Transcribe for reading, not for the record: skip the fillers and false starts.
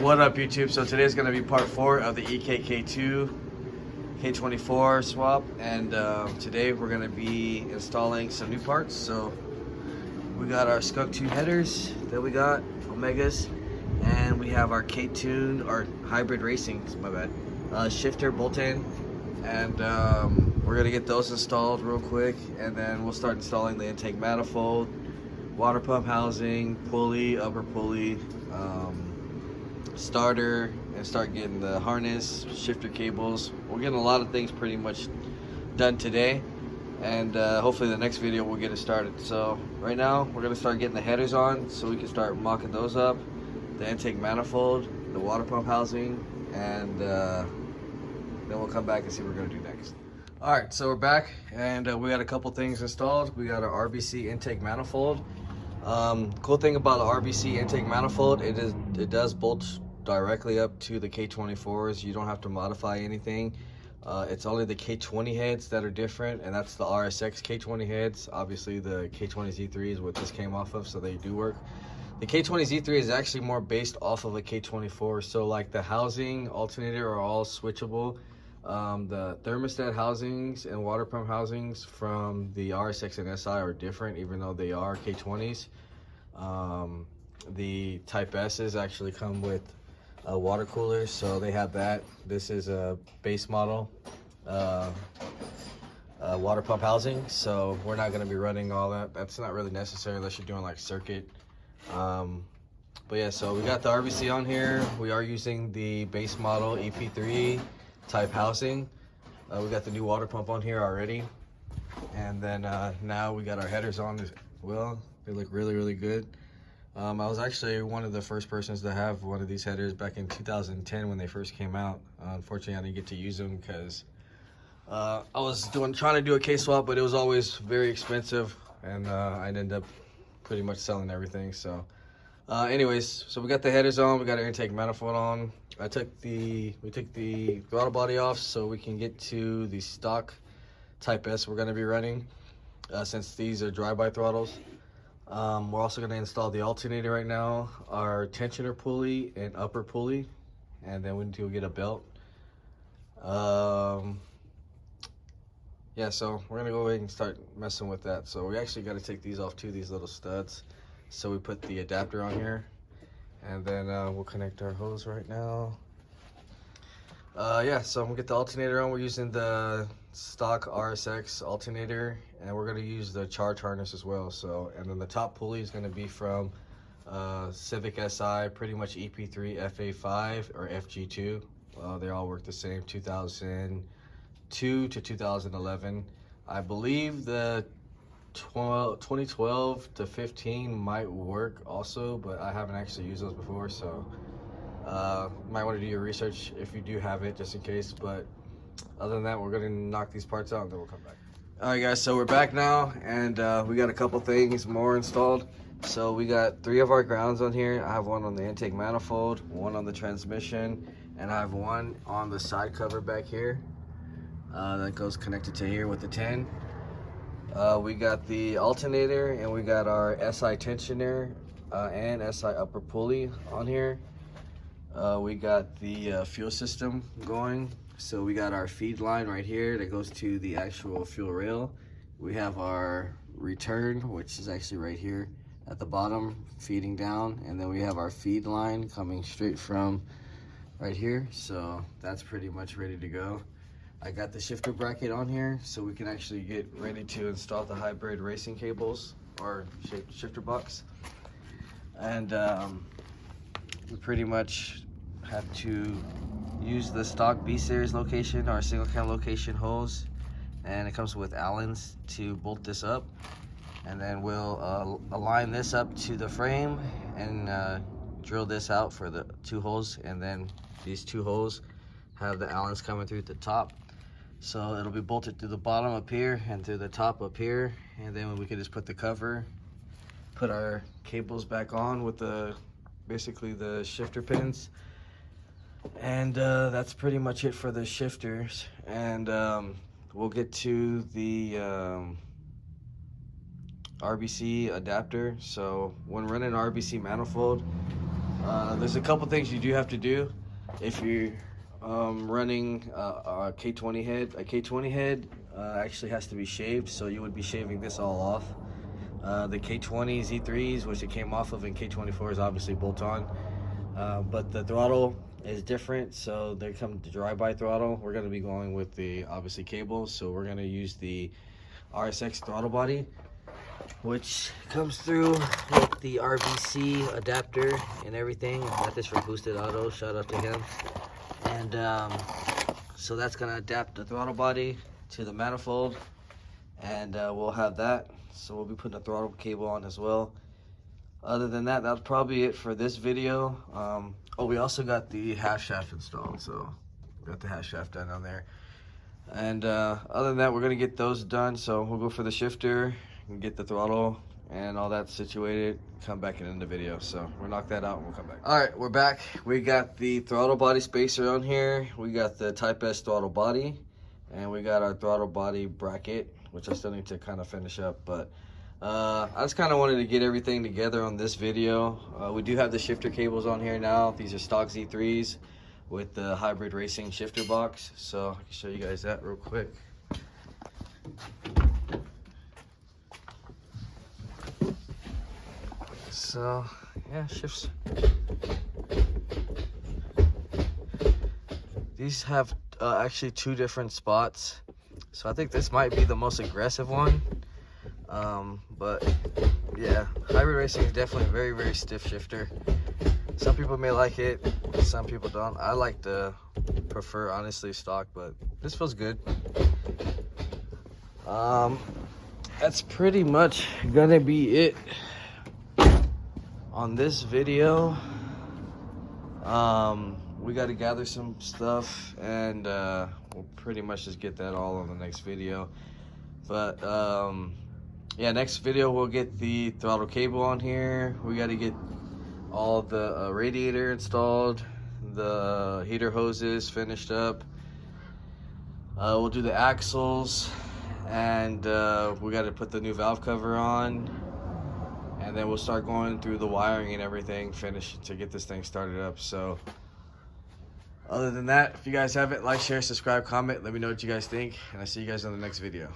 What up, YouTube? So today's going to be part 4 of the ekk2 k24 swap, and today we're going to be installing some new parts. So we got our skunk 2 headers that we got, Omegas, and we have our K2 or hybrid racing, my bad, shifter bolt-in, and we're going to get those installed real quick, and then we'll start installing the intake manifold, water pump housing, pulley, upper pulley, starter, and start getting the harness, shifter cables. We're getting a lot of things pretty much done today, and hopefully the next video we'll get it started. So right now we're going to start getting the headers on so we can start mocking those up, the intake manifold, the water pump housing, and then we'll come back and see what we're going to do next. Alright, so we're back, and we got a couple things installed. We got our RBC intake manifold. Cool thing about the RBC intake manifold, it does bolt directly up to the K24s. You don't have to modify anything. It's only the K20 heads that are different, and that's the RSX K20 heads. Obviously the K20 Z3 is what this came off of, so they do work. The K20 Z3 is actually more based off of a K24, so like the housing, alternator are all switchable. The thermostat housings and water pump housings from the RSX and SI are different, even though they are K20s. The Type S's actually come with water coolers, so they have that. This is a base model water pump housing, so we're not going to be running all that. That's not really necessary unless you're doing like circuit. But yeah, so we got the RBC on here. We are using the base model EP3 type housing. We got the new water pump on here already, and then now we got our headers on as well. They look really good. I was actually one of the first persons to have one of these headers back in 2010 when they first came out. Unfortunately, I didn't get to use them because I was trying to do a case swap, but it was always very expensive, and I ended up pretty much selling everything. So anyways, so we got the headers on, we got our intake manifold on. We took the throttle body off so we can get to the stock Type S we're going to be running, since these are drive-by throttles. We're also going to install the alternator right now, our tensioner pulley and upper pulley, and then we need to get a belt. Yeah, so we're going to go ahead and start messing with that. So we actually got to take these off too, these little studs. So we put the adapter on here, and then we'll connect our hose right now. Yeah, so I'm gonna get the alternator on. We're using the stock RSX alternator, and we're gonna use the charge harness as well. So, and then the top pulley is gonna be from Civic SI, pretty much EP3 FA5 or FG2. They all work the same, 2002 to 2011. I believe the 2012 to 15 might work also, but I haven't actually used those before, so might want to do your research if you do have it, just in case. But other than that, we're gonna knock these parts out and then we'll come back. All right, guys, so we're back now, and we got a couple things more installed. So we got 3 of our grounds on here. I have one on the intake manifold, one on the transmission, and I have one on the side cover back here that goes connected to here with the 10. We got the alternator, and we got our SI tensioner and SI upper pulley on here. We got the fuel system going. So we got our feed line right here that goes to the actual fuel rail. We have our return, which is actually right here at the bottom, feeding down. And then we have our feed line coming straight from right here. So that's pretty much ready to go. I got the shifter bracket on here so we can actually get ready to install the hybrid racing cables or shifter box. And we pretty much have to use the stock B series location or single cam location hose, and it comes with Allens to bolt this up. And then we'll align this up to the frame and drill this out for the 2 holes, and then these 2 holes have the Allens coming through the top. So it'll be bolted through the bottom up here and through the top up here, and then we can just put the cover, put our cables back on with basically the shifter pins, and that's pretty much it for the shifters. And we'll get to the RBC adapter. So when running RBC manifold, There's a couple things you do have to do if you're running a K20 head. A K20 head actually has to be shaved, so you would be shaving this all off. The K20 Z3s, which it came off of, and K24 is obviously bolt-on, but the throttle is different, so they come to drive-by throttle. We're going to be going with the obviously cables, so we're going to use the RSX throttle body, which comes through with the RBC adapter and everything. Got this from Boosted Auto, shout out to him. And so that's gonna adapt the throttle body to the manifold, and we'll have that. So we'll be putting a throttle cable on as well. Other than that, that's probably it for this video. Oh, we also got the half shaft installed, so got the half shaft done on there. And other than that, we're gonna get those done. So we'll go for the shifter and get the throttle and all that situated, come back and end the video. So we'll knock that out and we'll come back. All right, we're back. We got the throttle body spacer on here. We got the Type S throttle body, and we got our throttle body bracket, which I still need to kind of finish up. But I just kind of wanted to get everything together on this video. We do have the shifter cables on here now. These are stock Z3s with the hybrid racing shifter box. So I can show you guys that real quick. So yeah, shifts. These have actually 2 different spots, so I think this might be the most aggressive one. But yeah, hybrid racing is definitely a very, very stiff shifter. Some people may like it, some people don't. I like to prefer honestly stock, but this feels good. That's pretty much gonna be it on this video. We got to gather some stuff, and we'll pretty much just get that all on the next video. But yeah, next video we'll get the throttle cable on here. We got to get all the radiator installed, the heater hoses finished up. We'll do the axles, and we got to put the new valve cover on, and then we'll start going through the wiring and everything, finish to get this thing started up. So other than that, if you guys haven't, like, share, subscribe, comment, let me know what you guys think, and I'll see you guys on the next video.